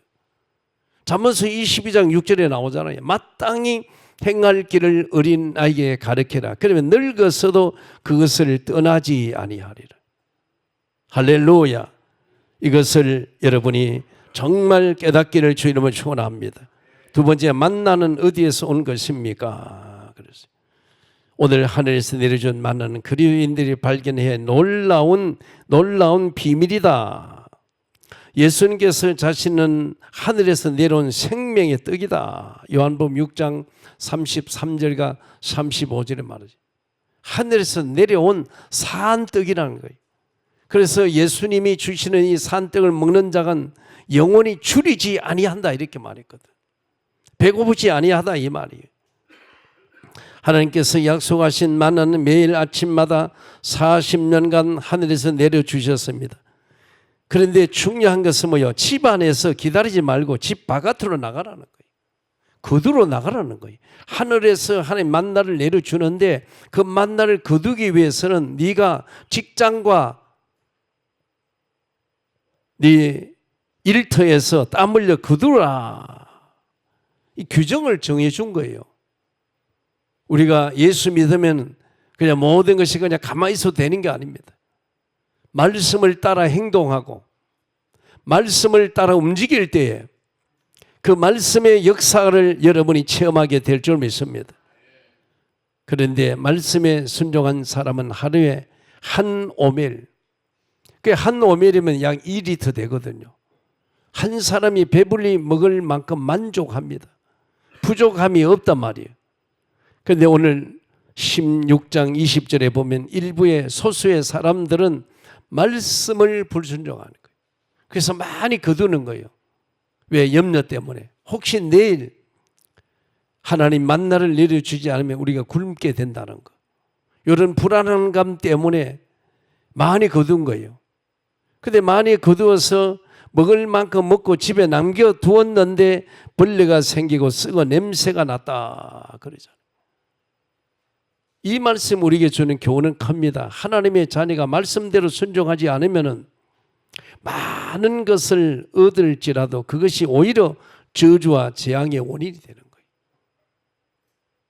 Speaker 1: 잠언서 22장 6절에 나오잖아요. 마땅히 행할 길을 어린아이에게 가르치라. 그러면 늙어서도 그것을 떠나지 아니하리라. 할렐루야. 이것을 여러분이 정말 깨닫기를 주 이름으로 축원합니다. 두 번째, 만나는 어디에서 온 것입니까? 그래서 오늘 하늘에서 내려준 만나는 그리스도인들이 발견해 놀라운 비밀이다. 예수님께서 자신은 하늘에서 내려온 생명의 떡이다. 요한복음 6장 33절과 35절에 말하죠. 하늘에서 내려온 산떡이라는 거예요. 그래서 예수님이 주시는 이 산떡을 먹는 자는 영원히 줄이지 아니한다 이렇게 말했거든. 배고프지 아니하다 이 말이에요. 하나님께서 약속하신 만나는 매일 아침마다 40년간 하늘에서 내려주셨습니다. 그런데 중요한 것은 뭐예요? 집 안에서 기다리지 말고 집 바깥으로 나가라는 거예요. 거두러 나가라는 거예요. 하늘에서 하나님 만나를 내려주는데 그 만나를 거두기 위해서는 네가 직장과 네 일터에서 땀 흘려 거두라. 이 규정을 정해 준 거예요. 우리가 예수 믿으면 그냥 모든 것이 그냥 가만히 있어도 되는 게 아닙니다. 말씀을 따라 행동하고 말씀을 따라 움직일 때에 그 말씀의 역사를 여러분이 체험하게 될 줄 믿습니다. 그런데 말씀에 순종한 사람은 하루에 한 오멜, 한 오멜이면 약 2리터 되거든요. 한 사람이 배불리 먹을 만큼 만족합니다. 부족함이 없단 말이에요. 그런데 오늘 16장 20절에 보면 일부의 소수의 사람들은 말씀을 불순종하는 거예요. 그래서 많이 거두는 거예요. 왜? 염려 때문에. 혹시 내일 하나님 만나를 내려주지 않으면 우리가 굶게 된다는 거. 이런 불안감 때문에 많이 거둔 거예요. 근데 많이 거두어서 먹을 만큼 먹고 집에 남겨두었는데 벌레가 생기고 썩어 냄새가 났다 그러잖아요. 이 말씀 우리에게 주는 교훈은 큽니다. 하나님의 자녀가 말씀대로 순종하지 않으면 많은 것을 얻을지라도 그것이 오히려 저주와 재앙의 원인이 되는 거예요.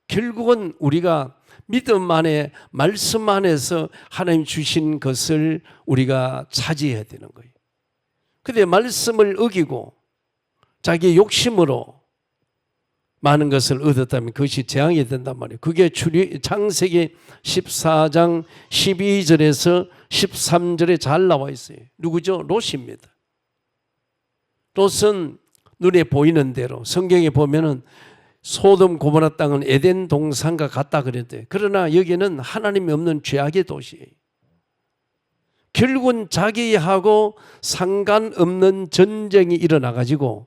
Speaker 1: 결국은 우리가 믿음 안에 말씀 안에서 하나님 주신 것을 우리가 차지해야 되는 거예요. 그런데 말씀을 어기고 자기 욕심으로 많은 것을 얻었다면 그것이 재앙이 된단 말이에요. 그게 창세기 14장 12절에서 13절에 잘 나와 있어요. 누구죠? 롯입니다. 롯은 눈에 보이는 대로 성경에 보면은 소돔 고모라 땅은 에덴 동산과 같다 그랬대요. 그러나 여기는 하나님이 없는 죄악의 도시예요. 결국은 자기하고 상관없는 전쟁이 일어나가지고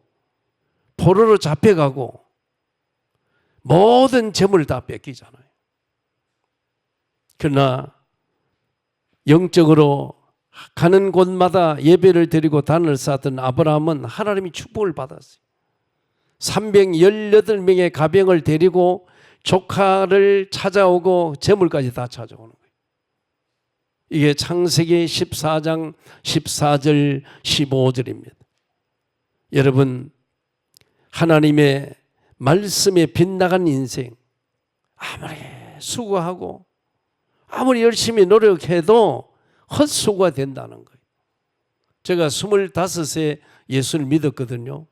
Speaker 1: 포로로 잡혀가고 모든 재물을 다 뺏기잖아요. 그러나 영적으로 가는 곳마다 예배를 드리고 단을 쌓던 아브라함은 하나님이 축복을 받았어요. 318명의 가병을 데리고 조카를 찾아오고 재물까지 다 찾아오는 거예요. 이게 창세기 14장 14절 15절입니다. 여러분, 하나님의 말씀에 빗나간 인생, 아무리 수고하고 아무리 열심히 노력해도 헛수고가 된다는 거예요. 제가 25세 예수를 믿었거든요.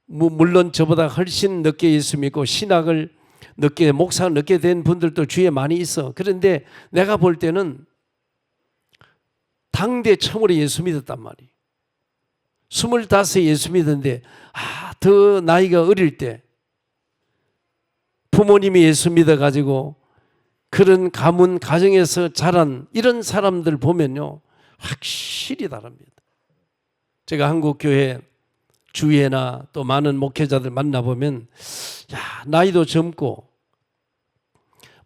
Speaker 1: 물론 저보다 훨씬 늦게 예수 믿고 신학을 늦게, 목사 늦게 된 분들도 주위에 많이 있어. 그런데 내가 볼 때는 당대 처음으로 예수 믿었단 말이에요. 25세 예수 믿었는데 더 나이가 어릴 때 부모님이 예수 믿어가지고 그런 가문 가정에서 자란 이런 사람들 보면요, 확실히 다릅니다. 제가 한국 교회 주위에나 또 많은 목회자들 만나보면 나이도 젊고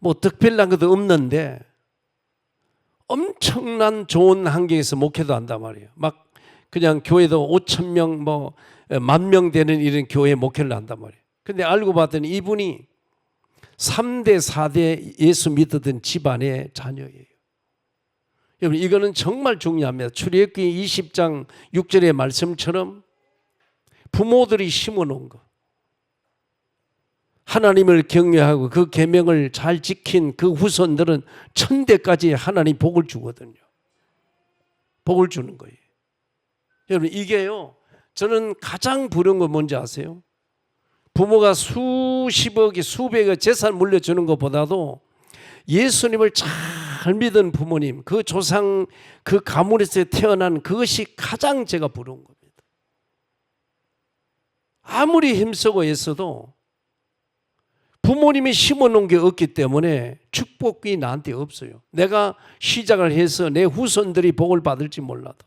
Speaker 1: 뭐 특별한 것도 없는데 엄청난 좋은 환경에서 목회도 한단 말이에요. 막 그냥 교회도 5,000명 뭐 10,000명 되는 이런 교회 목회를 한단 말이에요. 근데 알고 봤더니 이분이 3대 4대 예수 믿었던 집안의 자녀예요. 여러분, 이거는 정말 중요합니다. 출애굽기 20장 6절의 말씀처럼 부모들이 심어놓은 거, 하나님을 경외하고 그 계명을 잘 지킨 그 후손들은 천대까지 하나님 복을 주거든요. 복을 주는 거예요. 여러분, 이게요, 저는 가장 부러운 건 뭔지 아세요? 부모가 수십억이 수백억 재산 물려주는 것보다도 예수님을 잘 믿은 부모님, 그 조상, 그 가문에서 태어난 그것이 가장 제가 부러운 겁니다. 아무리 힘쓰고 애써도 부모님이 심어놓은 게 없기 때문에 축복이 나한테 없어요. 내가 시작을 해서 내 후손들이 복을 받을지 몰라도.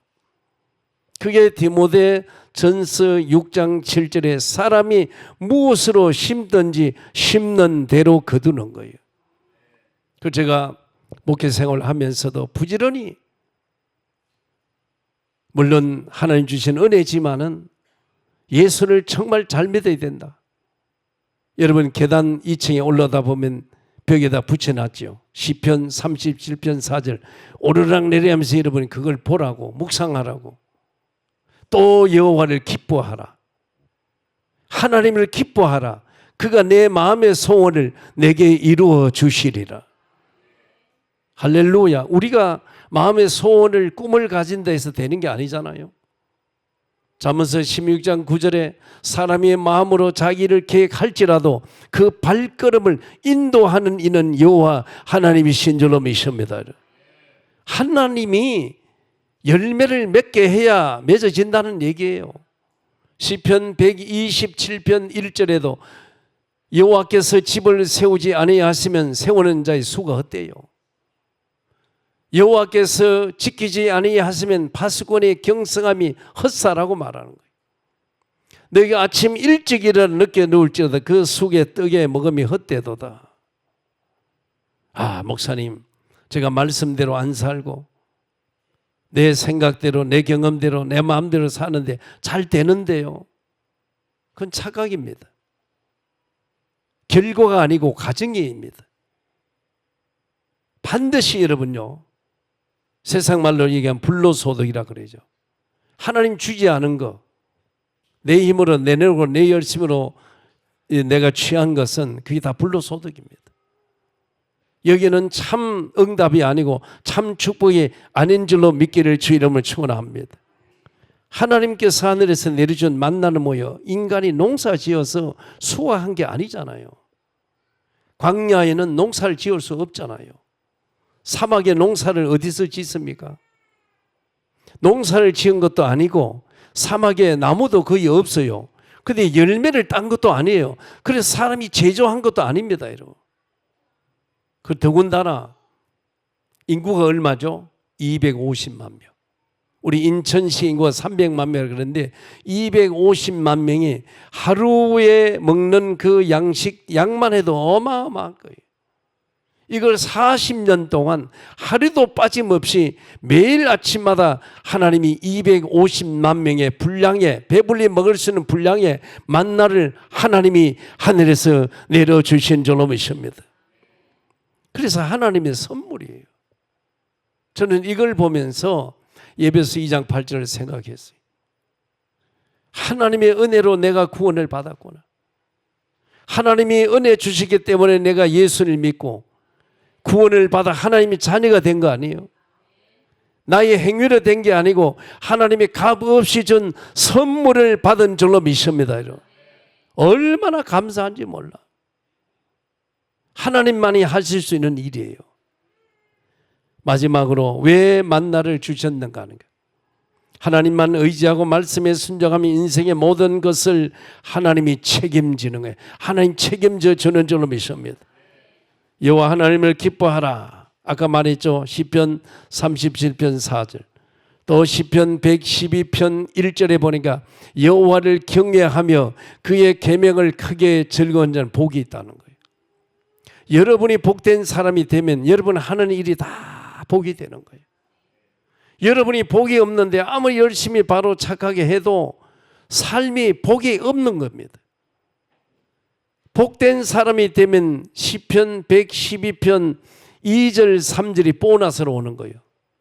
Speaker 1: 그게 디모데 전서 6장 7절에 사람이 무엇으로 심든지 심는 대로 거두는 거예요. 그 제가 목회 생활을 하면서도 부지런히, 물론 하나님 주신 은혜지만은 예수를 정말 잘 믿어야 된다. 여러분, 계단 2층에 올라다 보면 벽에다 붙여놨죠. 시편 37편 4절 오르락 내리하면서 여러분 그걸 보라고, 묵상하라고. 또 여호와를 기뻐하라. 하나님을 기뻐하라. 그가 내 마음의 소원을 내게 이루어 주시리라. 할렐루야. 우리가 마음의 소원을, 꿈을 가진다 해서 되는 게 아니잖아요. 잠언서 16장 9절에 사람의 마음으로 자기를 계획할지라도 그 발걸음을 인도하는 이는 여호와 하나님이신 줄로 믿습니다. 하나님이 열매를 맺게 해야 맺어진다는 얘기예요. 시편 127편 1절에도 여호와께서 집을 세우지 아니하시면 세우는 자의 수가 헛되요. 여호와께서 지키지 아니하시면 파수꾼의 경성함이 헛사라고 말하는 거예요. 너희가 아침 일찍 일어나 늦게 누울지어다 그 숙의 떡에 먹음이 헛되도다. 목사님, 제가 말씀대로 안 살고 내 생각대로, 내 경험대로, 내 마음대로 사는데 잘 되는데요. 그건 착각입니다. 결과가 아니고 과정입니다. 반드시 여러분요, 세상 말로 얘기하면 불로소득이라 그러죠. 하나님 주지 않은 거, 내 힘으로, 내 노력으로, 내 열심으로 내가 취한 것은 그게 다 불로소득입니다. 여기는 참 응답이 아니고 참 축복이 아닌 줄로 믿기를 주 이름으로 축원합니다. 하나님께서 하늘에서 내려준 만나는 뭐요? 인간이 농사 지어서 수확한 게 아니잖아요. 광야에는 농사를 지을 수 없잖아요. 사막에 농사를 어디서 짓습니까? 농사를 지은 것도 아니고 사막에 나무도 거의 없어요. 근데 열매를 딴 것도 아니에요. 그래서 사람이 제조한 것도 아닙니다. 여러분. 그 더군다나 인구가 얼마죠? 250만 명. 우리 인천시 인구가 300만 명 그런데 250만 명이 하루에 먹는 그 양만 해도 어마어마한 거예요. 이걸 40년 동안 하루도 빠짐없이 매일 아침마다 하나님이 250만 명의 분량에 배불리 먹을 수 있는 분량의 만나를 하나님이 하늘에서 내려주신 줄로 믿습니다. 그래서 하나님의 선물이에요. 저는 이걸 보면서 에베소 2장 8절을 생각했어요. 하나님의 은혜로 내가 구원을 받았구나. 하나님이 은혜 주시기 때문에 내가 예수를 믿고 구원을 받아 하나님의 자녀가 된 거 아니에요. 나의 행위로 된 게 아니고 하나님이 값없이 준 선물을 받은 줄로 믿습니다. 얼마나 감사한지 몰라. 하나님만이 하실 수 있는 일이에요. 마지막으로 왜 만나를 주셨는가 하는 것. 하나님만 의지하고 말씀에 순종하면 인생의 모든 것을 하나님이 책임지는 거예요. 하나님 책임져 주는 줄로 믿습니다. 여호와 하나님을 기뻐하라. 아까 말했죠. 시편 37편 4절. 또 시편 112편 1절에 보니까 여호와를 경외하며 그의 계명을 크게 즐거운 자는 복이 있다는 거예요. 여러분이 복된 사람이 되면 여러분 하는 일이 다 복이 되는 거예요. 여러분이 복이 없는데 아무리 열심히 바로 착하게 해도 삶이 복이 없는 겁니다. 복된 사람이 되면 시편 112편 2절 3절이 보너스로 오는 거예요.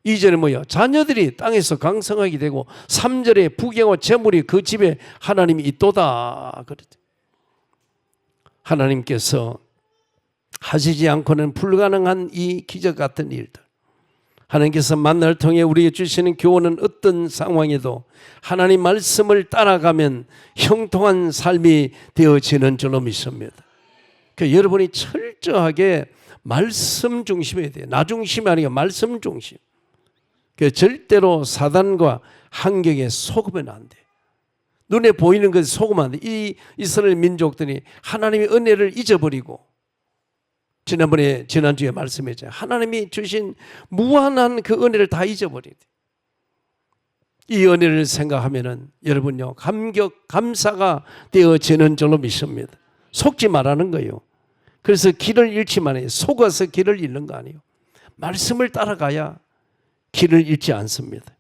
Speaker 1: 2절은 뭐예요? 자녀들이 땅에서 강성하게 되고 3절에 부귀와 재물이 그 집에 하나님이 있도다. 하나님께서 하시지 않고는 불가능한 이 기적 같은 일들, 하나님께서 만나를 통해 우리에게 주시는 교훈은 어떤 상황에도 하나님 말씀을 따라가면 형통한 삶이 되어지는 줄로 믿습니다. 그러니까 여러분이 철저하게 말씀 중심이어야 돼요. 나 중심이 아니고 말씀 중심. 그러니까 절대로 사단과 환경에 속으면 안 돼. 눈에 보이는 것에 속으면 안 돼. 이 이스라엘 민족들이 하나님의 은혜를 잊어버리고, 지난주에 말씀했잖아요. 하나님이 주신 무한한 그 은혜를 다 잊어버리대. 이 은혜를 생각하면은 여러분요, 감사가 되어지는 줄로 믿습니다. 속지 말라는 거예요. 그래서 길을 잃지 말아요. 속아서 길을 잃는 거 아니에요. 말씀을 따라가야 길을 잃지 않습니다.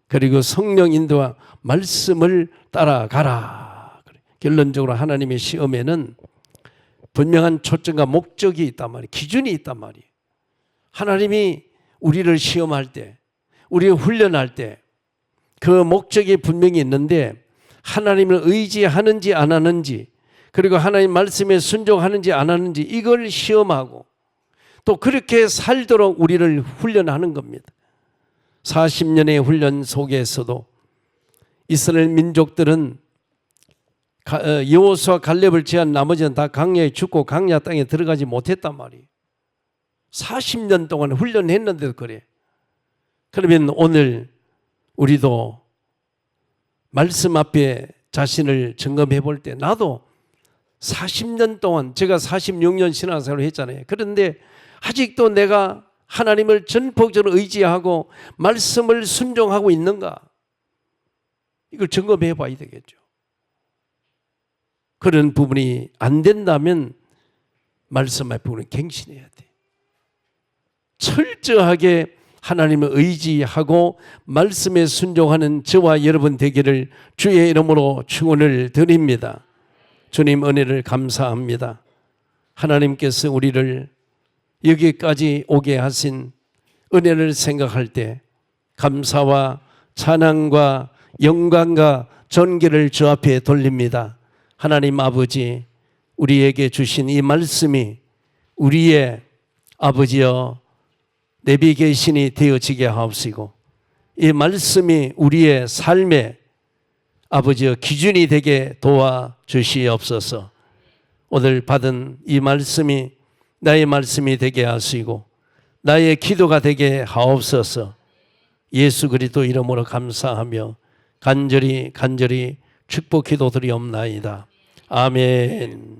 Speaker 1: 그리고 성령 인도와 말씀을 따라가라. 결론적으로 하나님의 시험에는 분명한 초점과 목적이 있단 말이에요. 기준이 있단 말이에요. 하나님이 우리를 시험할 때, 우리를 훈련할 때 그 목적이 분명히 있는데 하나님을 의지하는지 안 하는지, 그리고 하나님 말씀에 순종하는지 안 하는지 이걸 시험하고 또 그렇게 살도록 우리를 훈련하는 겁니다. 40년의 훈련 속에서도 이스라엘 민족들은 여호수아 갈렙을 제한 나머지는 다 광야에 죽고 광야 땅에 들어가지 못했단 말이에요. 40년 동안 훈련했는데도 그래. 그러면 오늘 우리도 말씀 앞에 자신을 점검해 볼 때, 나도 40년 동안, 제가 46년 신앙생활을 했잖아요. 그런데 아직도 내가 하나님을 전폭적으로 의지하고 말씀을 순종하고 있는가? 이걸 점검해 봐야 되겠죠. 그런 부분이 안 된다면 말씀 앞에 우리는 갱신해야 돼. 철저하게 하나님을 의지하고 말씀에 순종하는 저와 여러분 되기를 주의 이름으로 축원을 드립니다. 주님 은혜를 감사합니다. 하나님께서 우리를 여기까지 오게 하신 은혜를 생각할 때 감사와 찬양과 영광과 존귀를 주 앞에 돌립니다. 하나님 아버지, 우리에게 주신 이 말씀이 우리의 아버지여 내비게이션이 되어지게 하옵시고, 이 말씀이 우리의 삶의 아버지여 기준이 되게 도와주시옵소서. 오늘 받은 이 말씀이 나의 말씀이 되게 하시고 나의 기도가 되게 하옵소서. 예수 그리스도 이름으로 감사하며 간절히 축복 기도드리옵나이다. 아멘.